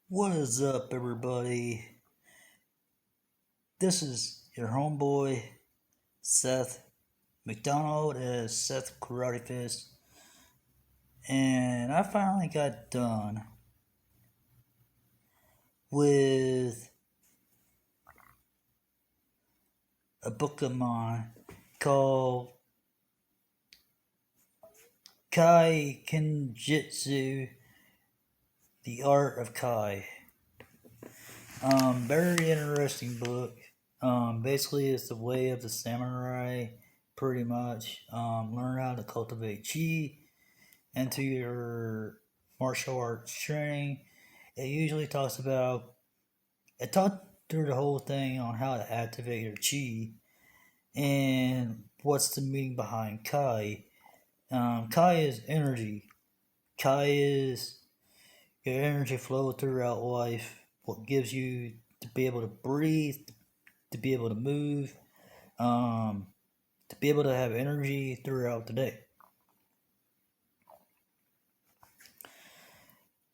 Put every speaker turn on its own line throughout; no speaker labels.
What is up, everybody? This is your homeboy, Seth McDonald, as Seth Karate Fist, and I finally got done with a book of mine called Kai Kenjutsu, The Art of Kai. Very interesting book. Basically, it's the way of the samurai, pretty much. Learn how to cultivate chi into your martial arts training. It usually talks about, it taught through the whole thing on how to activate your chi and what's the meaning behind Kai. Kai is energy. Kai is your energy flow throughout life, what gives you to be able to breathe, to be able to move, um, to be able to have energy throughout the day.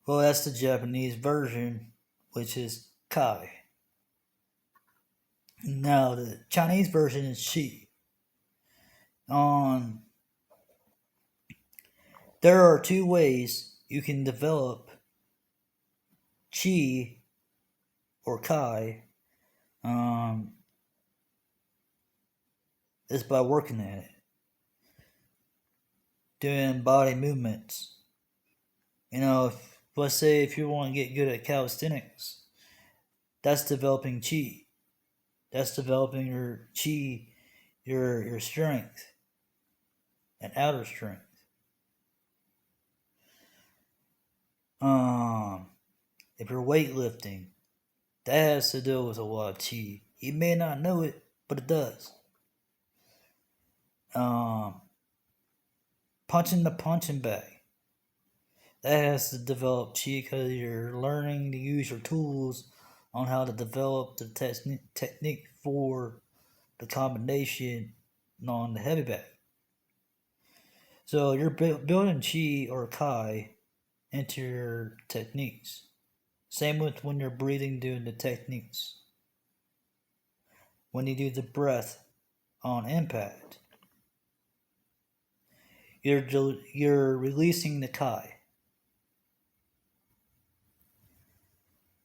Well, that's the Japanese version, which is Kai. Now, the Chinese version is Chi. Um, there are two ways you can develop Chi or Kai. Um, is by working at it, doing body movements. Let's say if you want to get good at calisthenics, that's developing Chi. That's developing your Chi, your strength and outer strength. Um, if you're weightlifting, that has to do with a lot of Chi. You may not know it, but it does. Um, Punching the punching bag. That has to develop Chi because you're learning to use your tools on how to develop the technique for the combination on the heavy bag. So you're building Chi or Kai into your techniques. Same with when you're breathing, doing the techniques. When you do the breath on impact, you're releasing the Kai.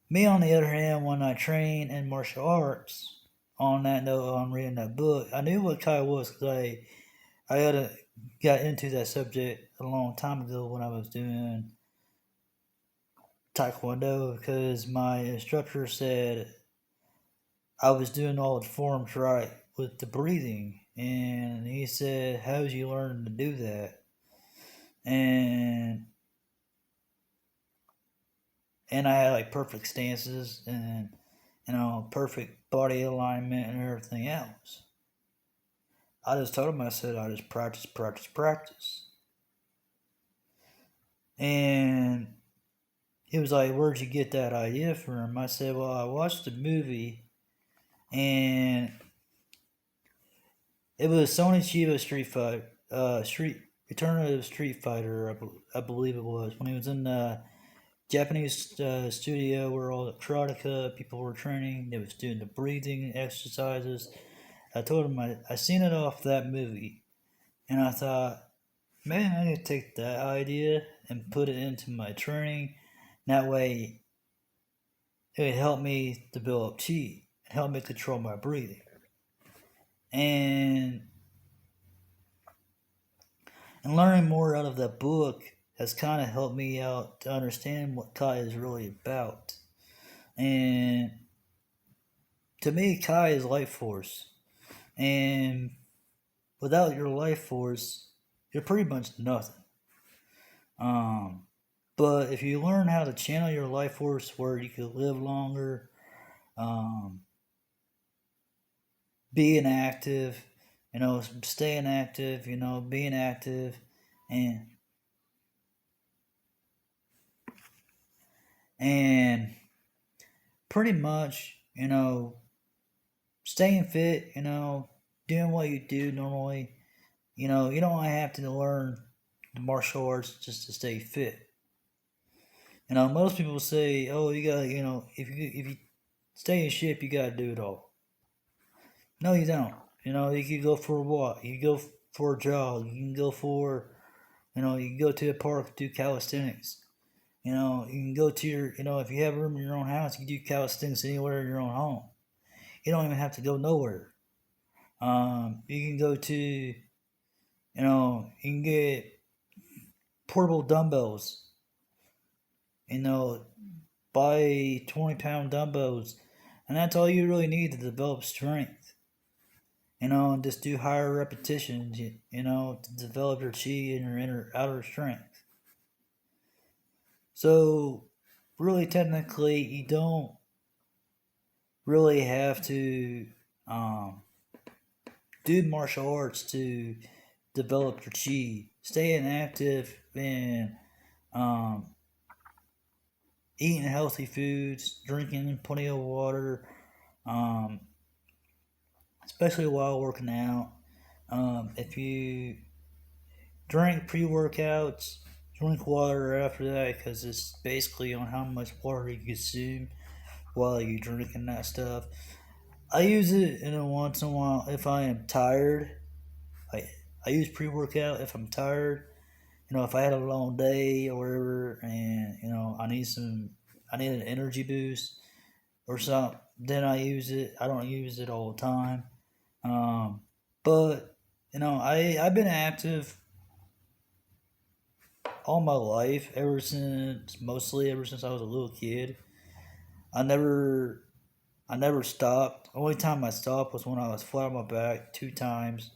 Me, on the other hand, when I train in martial arts, on that note, on reading that book, I knew what Kai was because got into that subject a long time ago when I was doing Taekwondo because my instructor said I was doing all the forms right with the breathing, and he said, "How'd you learn to do that?" And I had like perfect stances and perfect body alignment and everything else. I just told him, I said, I just practice, practice, practice. And he was like, "Where'd you get that idea from?" I said, "Well, I watched the movie, and it was Sony Chiba Street Fight, Return of the Street Fighter, I believe it was, when he was in the Japanese studio where all the karateka people were training. They was doing the breathing exercises. I told him I seen it off that movie, and I thought, man, I need to take that idea and put it into my training. That way, it would help me to build up chi and help me control my breathing. And learning more out of that book has kind of helped me out to understand what Kai is really about. And to me, Kai is life force. And without your life force, you're pretty much nothing. Um, but if you learn how to channel your life force where you can live longer, um, being active, staying active, being active, and and pretty much, staying fit, doing what you do normally. You don't have to learn the martial arts just to stay fit. Most people say, "Oh, you got if you stay in shape, you gotta do it all." No, you don't. You can go for a walk. You can go for a jog. You can go for you can go to the park do calisthenics. You can go to if you have room in your own house, you can do calisthenics anywhere in your own home. You don't even have to go nowhere. You can go to, you can get portable dumbbells. You know, buy 20-pound dumbbells, and that's all you really need to develop strength. And just do higher repetitions. To develop your chi and your inner outer strength. So, really, technically, you don't really have to um, do martial arts to develop your chi. Staying active and um, eating healthy foods, drinking plenty of water, um, especially while working out. If you drink pre workouts, drink water after that because it's basically on how much water you consume while you're drinking that stuff. I use it in a once in a while if I am tired. I, I use pre workout if I'm tired. If I had a long day or whatever, and I need an energy boost or something. Then I use it. I don't use it all the time. Um, but I've been active all my life mostly ever since I was a little kid. I never I never stopped. Only time I stopped was when I was flat on my back 2 times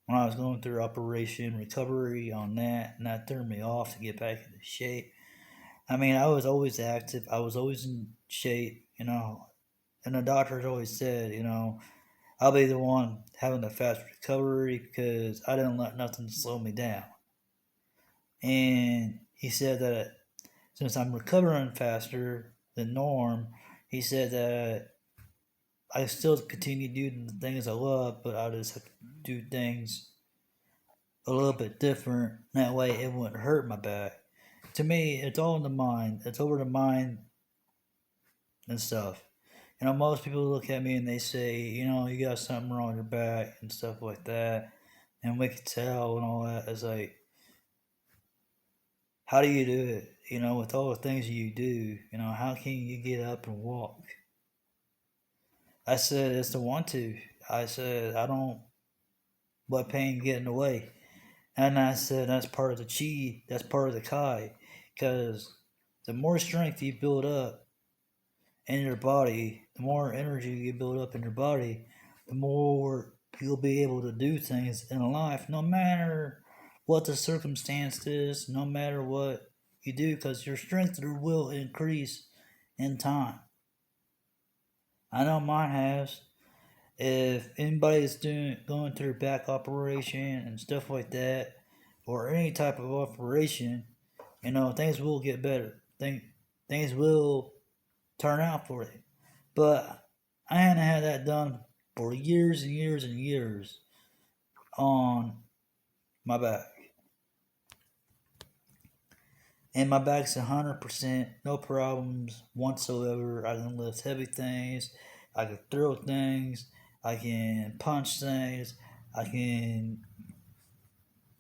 when I was going through operation recovery on that, and that threw me off to get back into shape. I mean, I was always active. I was always in shape, and the doctors always said, I'll be the one having the fast recovery because I didn't let nothing slow me down. And he said that since I'm recovering faster than norm, he said that I still continue doing the things I love, but I just have to do things a little bit different. That way it wouldn't hurt my back. To me, it's all in the mind. It's over the mind and stuff. Most people look at me and they say, you got something wrong with your back and stuff like that. And we can tell and all that. It's like, how do you do it? With all the things you do, how can you get up and walk? I said, it's the want to. I said, I don't let pain get in the way. And I said, that's part of the chi, that's part of the kai. Because the more strength you build up in your body, the more energy you build up in your body, the more you'll be able to do things in life, no matter what the circumstance is, no matter what you do, because your strength will increase in time. I know mine has. If anybody's going through back operation and stuff like that, or any type of operation, things will get better. Things will turn out for you. But I hadn't had that done for years and years and years on my back. And my back's 100%, no problems whatsoever. I can lift heavy things, I can throw things, I can punch things, I can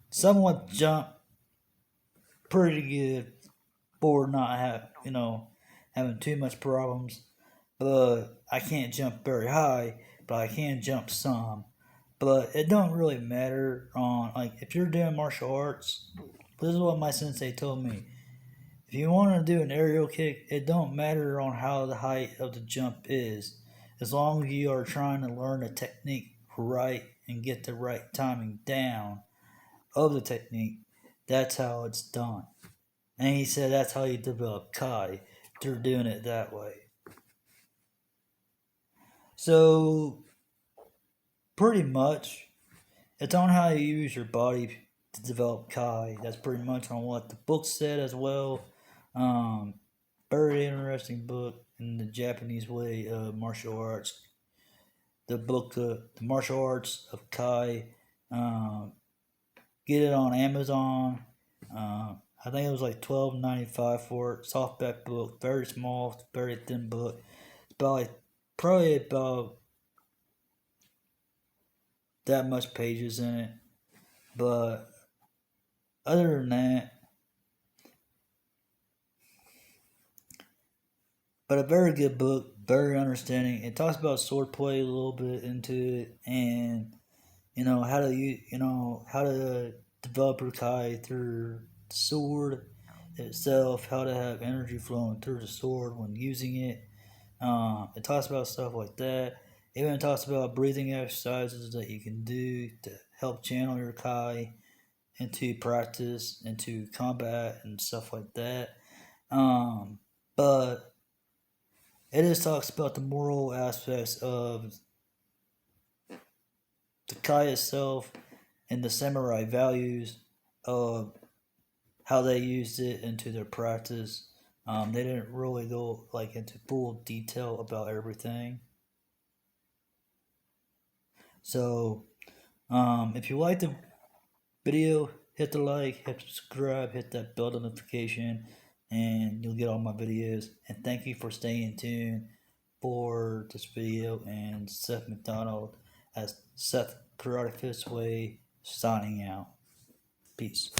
somewhat jump pretty good for not having too much problems. But I can't jump very high, but I can jump some. But it don't really matter on like if you're doing martial arts. This is what my sensei told me. If you want to do an aerial kick, it don't matter on how the height of the jump is, as long as you are trying to learn the technique right and get the right timing down of the technique. That's how it's done. And he said that's how you develop Kai through doing it that way. So pretty much, it's on how you use your body to develop Kai. That's pretty much on what the book said as well. Um, Very interesting book in the Japanese way of martial arts. The book, The Martial Arts of Kai. Get it on Amazon. I think it was like $12.95 for it. Softback book, very small, very thin book. It's about like probably about that much pages in it. But other than that, but a very good book, very understanding. It talks about swordplay a little bit into it, and how to how to develop your kai through the sword itself, how to have energy flowing through the sword when using it. It talks about stuff like that. It even talks about breathing exercises that you can do to help channel your kai into practice, into combat, and stuff like that. But it just talks about the moral aspects of the kai itself and the samurai values of how they used it into their practice. They didn't really go like into full detail about everything. So, if you like the video, hit the like, hit subscribe, hit that bell notification, and you'll get all my videos. And thank you for staying tuned for this video. And Seth McDonald as Seth Karate Fist Way signing out. Peace.